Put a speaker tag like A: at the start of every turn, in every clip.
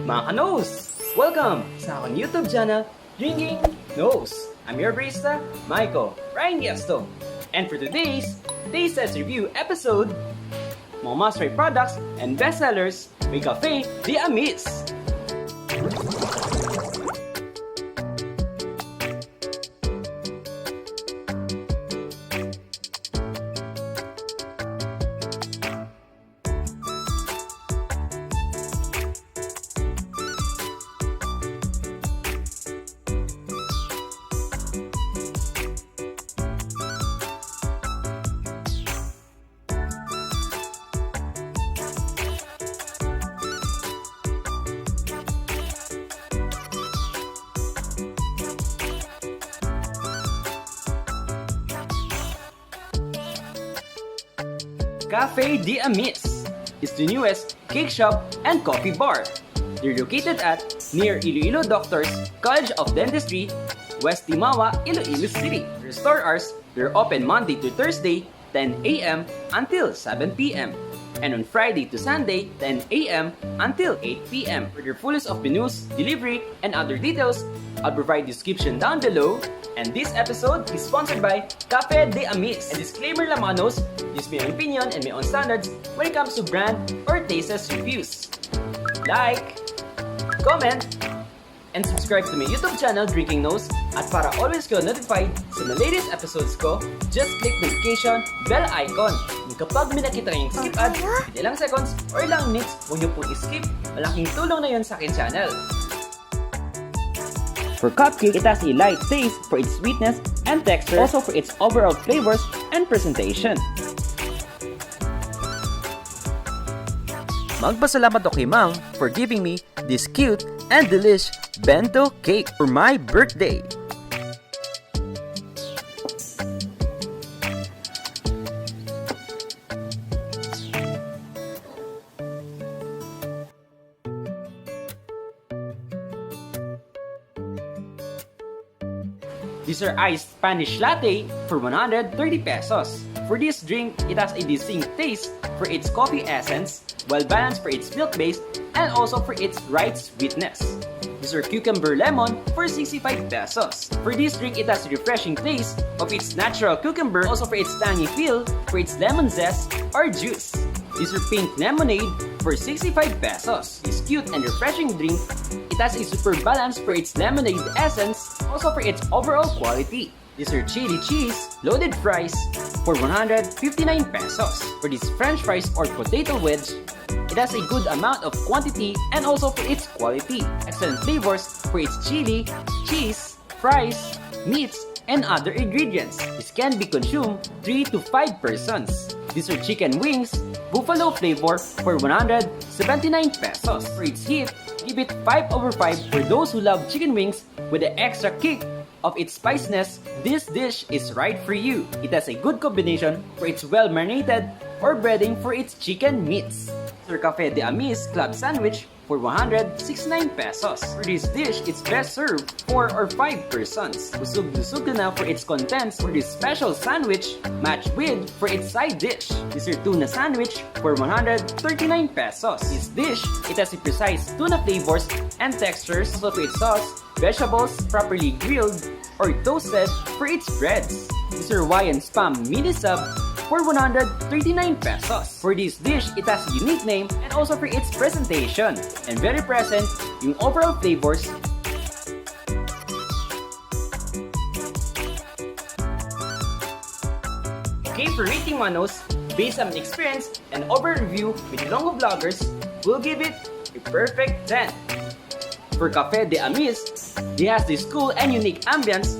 A: Mga ka-nose! Welcome sa aking YouTube channel, Drinking Nose. I'm your barista, Michael Ryan Gesto. And for today's Taste Test Review episode, mga must-try products and bestsellers may Café de Amis. Café de Amis is the newest cake shop and coffee bar. They're located at near Iloilo Doctors College of Dentistry, West Timawa, Iloilo City. Their store hours, they're open Monday to Thursday, 10 a.m. until 7 p.m. and on Friday to Sunday, 10 a.m. until 8 p.m. For their fullest of menus, delivery, and other details, I'll provide description down below. And this episode is sponsored by Café de Amis. And disclaimer lang mga nos, this is my own opinion and my own standards when it comes to brand or taste test reviews. Like, comment, and subscribe to my YouTube channel, Drinking Nose. At para always kayo notified sa mga latest episodes ko, just click notification bell icon. And kapag may nakita kayong skip ads, ilang seconds or ilang minutes, huwag niyo pong skip. Malaking tulong na yun sa akin channel. For Cupcake, it has a light taste for its sweetness and texture, also for its overall flavors and presentation. Magpasalamat ako kay Ma'am for giving me this cute and delish Bento cake for my birthday. These are iced Spanish Latte for 130 pesos. For this drink, it has a distinct taste for its coffee essence, well balanced for its milk base, and also for its right sweetness. These are cucumber lemon for 65 pesos. For this drink, it has a refreshing taste of its natural cucumber, also for its tangy feel for its lemon zest or juice. These are pink lemonade for 65 pesos. This cute and refreshing drink, it has a super balance for its lemonade essence, also for its overall quality. These are chili cheese loaded fries for 159 pesos. For this french fries or potato wedge, it has a good amount of quantity and also for its quality. Excellent flavors for its chili, cheese, fries, meats, and other ingredients. This can be consumed 3 to 5 persons. These are chicken wings, buffalo flavor for 179 pesos. For its heat, give it 5/5 for those who love chicken wings with the extra kick of its spiciness. This dish is right for you. It has a good combination for its well-marinated or breading for its chicken meats. Sir Café de Amis Club Sandwich for 169 pesos. For this dish, it's best served 4 or 5 persons. Busog na for its contents for this special sandwich matched with for its side dish. This is Tuna Sandwich for 139 pesos. This dish, it has a precise tuna flavors and textures, so for its sauce, vegetables properly grilled or toasted for its breads. This is Hawaiian Spam Mini Sub for 139 pesos. For this dish, it has a unique name and also for its presentation and very present yung overall flavors. Okay, for rating manos, based on experience and overview with Ilonggo vloggers, we'll give it a perfect 10. For Café de Amis, it has this cool and unique ambience,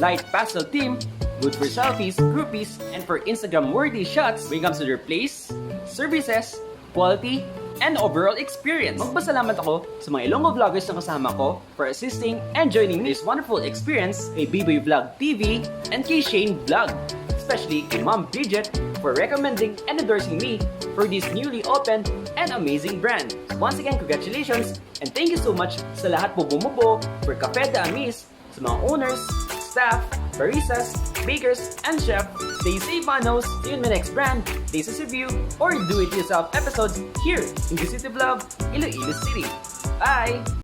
A: light pastel theme, good for selfies, groupies, and for Instagram-worthy shots when it comes to their place, services, quality, and overall experience. Magpasalamat ako sa mga Ilonggo vloggers na kasama ko for assisting and joining this wonderful experience kay Biboy Vlog TV and kay Shane Vlog, especially kay Ma'am Bridget for recommending and endorsing me for this newly opened and amazing brand. Once again, congratulations and thank you so much sa lahat po bumubuo for Café de Amis, sa mga owners, staff, baristas, bakers, and chef. Stay safe, manos. See you in my next brand, Taste Review, or do-it-yourself episodes here in the City of Love, Iloilo City. Bye!